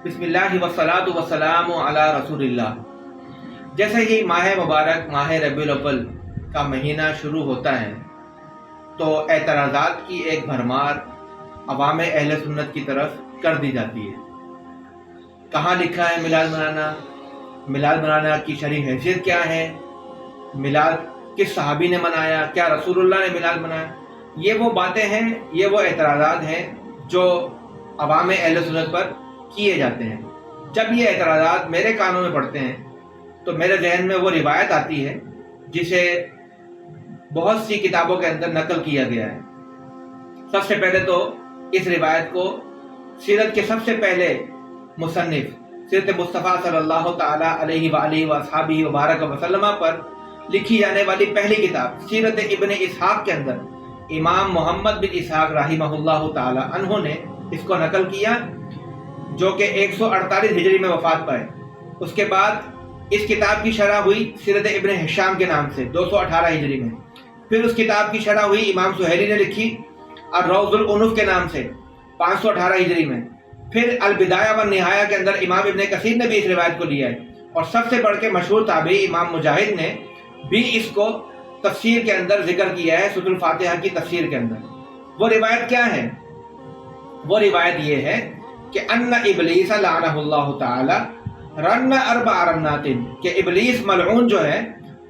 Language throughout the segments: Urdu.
بسم اللہ والصلاۃ والسلام علی رسول اللہ۔ جیسے ہی ماہ مبارک ماہ ربیع الاول کا مہینہ شروع ہوتا ہے تو اعتراضات کی ایک بھرمار عوام اہل سنت کی طرف کر دی جاتی ہے۔ کہاں لکھا ہے میلاد منانا کی شرعی حیثیت کیا ہے، میلاد کس صحابی نے منایا، کیا رسول اللہ نے میلاد منایا؟ یہ وہ باتیں ہیں، یہ وہ اعتراضات ہیں جو عوام اہل سنت پر کیے جاتے ہیں۔ جب یہ اعتراضات میرے کانوں میں پڑتے ہیں تو میرے ذہن میں وہ روایت آتی ہے جسے بہت سی کتابوں کے اندر نقل کیا گیا ہے۔ سب سے پہلے تو اس روایت کو سیرت کے سب سے پہلے مصنف سیرت مصطفیٰ صلی اللہ تعالی علیہ وآلہ وصحبہ وبارک وسلم پر لکھی جانے والی پہلی کتاب سیرت ابن اسحاق کے اندر امام محمد بن اسحاق رحمہ اللہ تعالی عنہ نے اس کو نقل کیا، جو کہ 148 ہجری میں وفات پائے۔ اس کے بعد اس کتاب کی شرح ہوئی سیرت ابن ہشام کے نام سے 218 ہجری میں۔ پھر اس کتاب کی شرح ہوئی امام سہیلی نے لکھی الروض العنف کے نام سے 518 ہجری میں۔ پھر البدایہ والنہایہ کے اندر امام ابن کثیر نے بھی اس روایت کو لیا ہے، اور سب سے بڑھ کے مشہور تابعی امام مجاہد نے بھی اس کو تفسیر کے اندر ذکر کیا ہے، سورۃ الفاتحہ کی تفسیر کے اندر۔ وہ روایت کیا ہے؟ وہ روایت یہ ہے کہ ان ابلیس لعنہ اللہ تعالی رن اربع رنات، کہ ابلیس ملعون جو ہے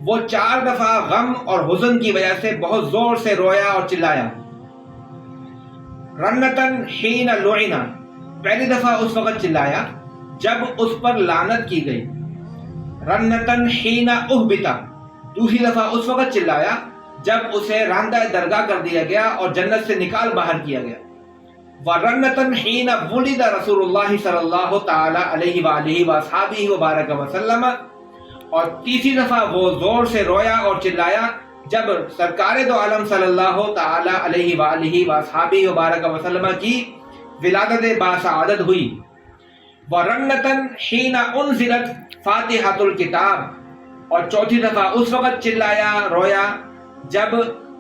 وہ 4 دفعہ غم اور حزن کی وجہ سے بہت زور سے رویا اور چلایا۔ رنتن حین لعن، پہلی دفعہ اس وقت چلایا جب اس پر لعنت کی گئی۔ رنتن حین احبط، دوسری دفعہ اس وقت چلایا جب اسے راندہ درگاہ کر دیا گیا اور جنت سے نکال باہر کیا گیا۔ وَرَنَّةً حِينَ وُلِدَ رسول اللہ صلی اللہ تعالی علیہ وآلہ وصحبہ وبارک وسلم، اور تیسری دفعہ وہ زور سے رویا اور چلایا جب سرکار دو عالم صلی اللہ تعالی علیہ وآلہ وصحبہ وبارک وسلم کی ولادت باسعادت ہوئی۔ وَرَنَّةً حِينَ أُنزِلَتْ فاتحۃ الکتاب، اور چوتھی دفعہ اس وقت چلایا رویا جب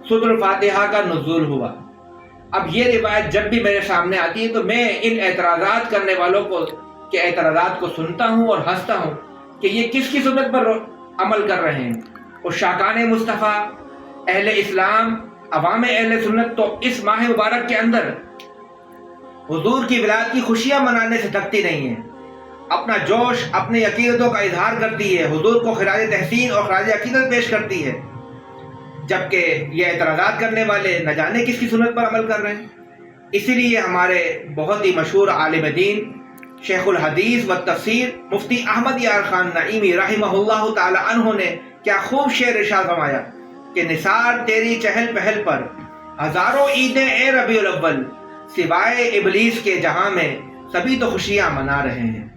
سورۃ الفاتحہ کا نزول ہوا۔ اب یہ روایت جب بھی میرے سامنے آتی ہے تو میں ان اعتراضات کرنے والوں کے اعتراضات کو سنتا ہوں اور ہنستا ہوں کہ یہ کس کی سنت پر عمل کر رہے ہیں۔ اور شاکان مصطفیٰ، اہل اسلام، عوام اہل سنت تو اس ماہ مبارک کے اندر حضور کی ولادت کی خوشیاں منانے سے تھکتی نہیں ہیں، اپنا جوش، اپنے عقیدتوں کا اظہار کرتی ہے، حضور کو خراج تحسین اور خراج عقیدت پیش کرتی ہے، جبکہ یہ اعتراضات کرنے والے نہ جانے کس کی سنت پر عمل کر رہے ہیں۔ اسی لیے ہمارے بہت ہی مشہور عالم دین شیخ الحدیث و تفسیر مفتی احمد یار خان نعیمی رحمہ اللہ تعالی عنہ نے کیا خوب شعر ارشاد فرمایا کہ نثار تیری چہل پہل پر ہزاروں عیدیں اے ربیع الاول، سوائے ابلیس کے جہاں میں سبھی تو خوشیاں منا رہے ہیں۔